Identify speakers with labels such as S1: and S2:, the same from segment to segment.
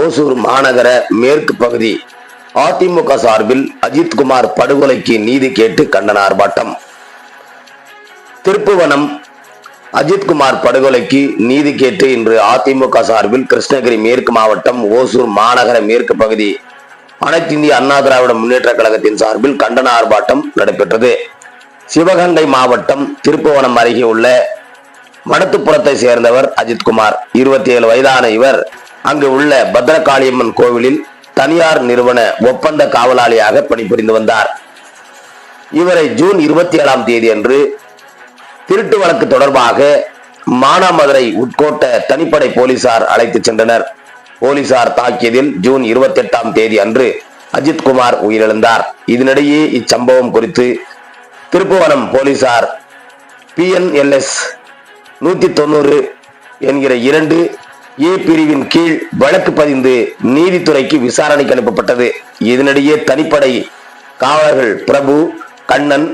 S1: ஓசூர் மாநகர மேற்கு பகுதி அதிமுக சார்பில் அஜித்குமார் படுகொலைக்கு நீதி கேட்டு கண்டன ஆர்ப்பாட்டம். திருப்புவனம் அஜித்குமார் படுகொலைக்கு நீதி கேட்டு இன்று அதிமுக சார்பில் கிருஷ்ணகிரி மேற்கு மாவட்டம் ஓசூர் மாநகர மேற்கு பகுதி அனைத்து இந்திய அண்ணா திராவிட முன்னேற்ற கழகத்தின் சார்பில் கண்டன ஆர்ப்பாட்டம் நடைபெற்றது. சிவகங்கை மாவட்டம் திருப்புவனம் அருகே உள்ள மடத்துப்புறத்தை சேர்ந்தவர் அஜித்குமார். 27 வயதான இவர் அங்கு உள்ள பத்ரகாளியம்மன் கோவிலில் தனியார் நிறுவன ஒப்பந்த காவலாளியாக பணிபுரிந்து வந்தார். இவரை ஜூன் 27ஆம் தேதி அன்று திருட்டு வழக்கு தொடர்பாக மானாமதுரை உட்கோட்ட தனிப்படை போலீசார் அழைத்து சென்றனர். போலீசார் தாக்கியதில் ஜூன் 28ஆம் தேதி அன்று அஜித்குமார் உயிரிழந்தார். இதனிடையே இச்சம்பவம் குறித்து திருப்புவனம் போலீசார் PNLS 190 என்கிற 2A பிரிவின் கீழ் வழக்கு பதிந்து நீதித்துறைக்கு விசாரணைக்கு அனுப்பப்பட்டது. இதனிடையே தனிப்படை காவலர்கள் பிரபு, கண்ணன்,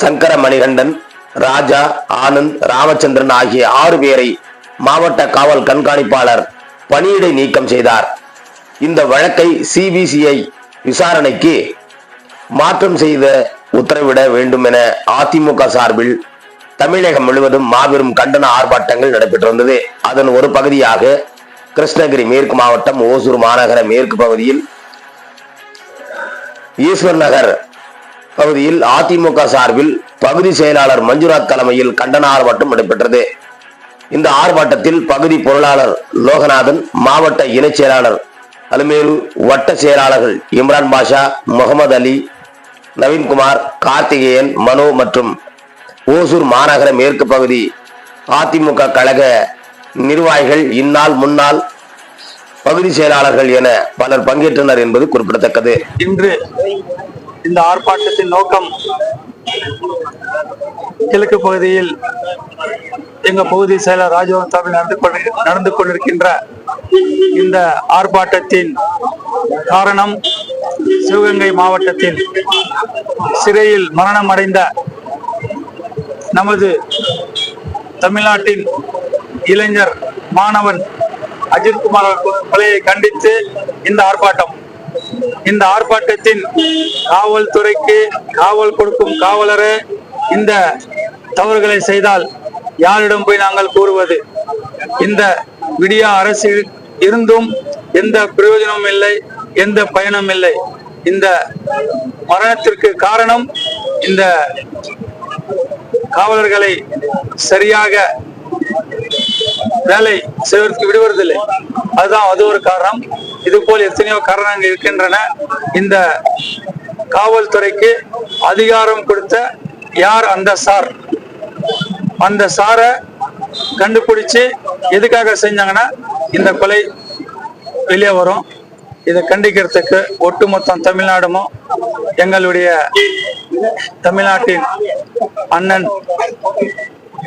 S1: சங்கர மணிகண்டன், ராஜா, ஆனந்த், ராமச்சந்திரன் ஆகிய 6 பேரை மாவட்ட காவல் கண்காணிப்பாளர் பணியிடை நீக்கம் செய்தார். இந்த வழக்கை CBCI விசாரணைக்கு மாற்றம் செய்த உத்தரவிட வேண்டும் என அதிமுக சார்பில் தமிழகம் முழுவதும் மாபெரும் கண்டன ஆர்ப்பாட்டங்கள் நடைபெற்று வந்தது. அதன் ஒரு பகுதியாக கிருஷ்ணகிரி மேற்கு மாவட்டம் ஓசூர் மாநகர மேற்கு பகுதியில் ஈஸ்வர் நகர் பகுதியில் அதிமுக சார்பில் பகுதி செயலாளர் மஞ்சுநாத் தலைமையில் கண்டன ஆர்ப்பாட்டம் நடைபெற்றது. இந்த ஆர்ப்பாட்டத்தில் பகுதி பொருளாளர் லோகநாதன், மாவட்ட இணைச் செயலாளர் அலுமேலு, வட்ட செயலாளர்கள் இம்ரான் பாஷா, முகமது அலி, நவீன்குமார், கார்த்திகேயன், மனோ மற்றும் ஓசூர் மாநகர மேற்கு பகுதி அதிமுக கழக நிர்வாகிகள், இந்நாள் முன்னாள் பகுதி செயலாளர்கள் என பலர் பங்கேற்றனர் என்பது குறிப்பிடத்தக்கது.
S2: இன்று இந்த ஆர்ப்பாட்டத்தின் நோக்கம், கிழக்கு பகுதியில் எங்க பகுதி செயலர் ராஜவன் தலைமையில் நடந்து கொண்டிருக்கின்ற இந்த ஆர்ப்பாட்டத்தின் காரணம், சிவகங்கை மாவட்டத்தில் சிறையில் மரணம் அடைந்த நமது தமிழ்நாட்டின் இளைஞர் மாணவன் அஜித்குமார் கொலையை கண்டித்து இந்த ஆர்ப்பாட்டம். இந்த ஆர்ப்பாட்டத்தின் காவல்துறைக்கு காவல் கொடுக்கும் காவலரே இந்த தவறுகளை செய்தால் யாரிடம் போய் நாங்கள் கூறுவது? இந்த விடியா அரசு இருந்தும் எந்த பிரயோஜனமும் இல்லை, எந்த பயனும் இல்லை. இந்த மரணத்திற்கு காரணம் இந்த காவலர்களை சரியாக வேலை செய்வதற்கு விடுவதில்லை. அதுதான் அது ஒரு காரணம். இது போல் எத்தனையோ காரணங்கள் இருக்கின்றன. இந்த காவல்துறைக்கு அதிகாரம் கொடுத்த யார் அந்த சார்? அந்த சாரை கண்டுபிடிச்சு எதுக்காக செஞ்சாங்கன்னா இந்த கொலை வெளியே வரும். இதை கண்டிக்கிறதுக்கு ஒட்டுமொத்த தமிழ்நாடும், எங்களுடைய தமிழ்நாட்டின் அண்ணன்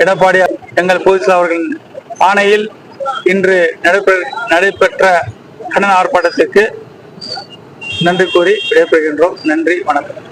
S2: எடப்பாடி எங்கள் பொதுச் அவர்களின் ஆணையில் இன்று நடைபெற்ற கண்டன ஆர்ப்பாட்டத்திற்கு நன்றி கூறி விடைபெறுகின்றோம். நன்றி, வணக்கம்.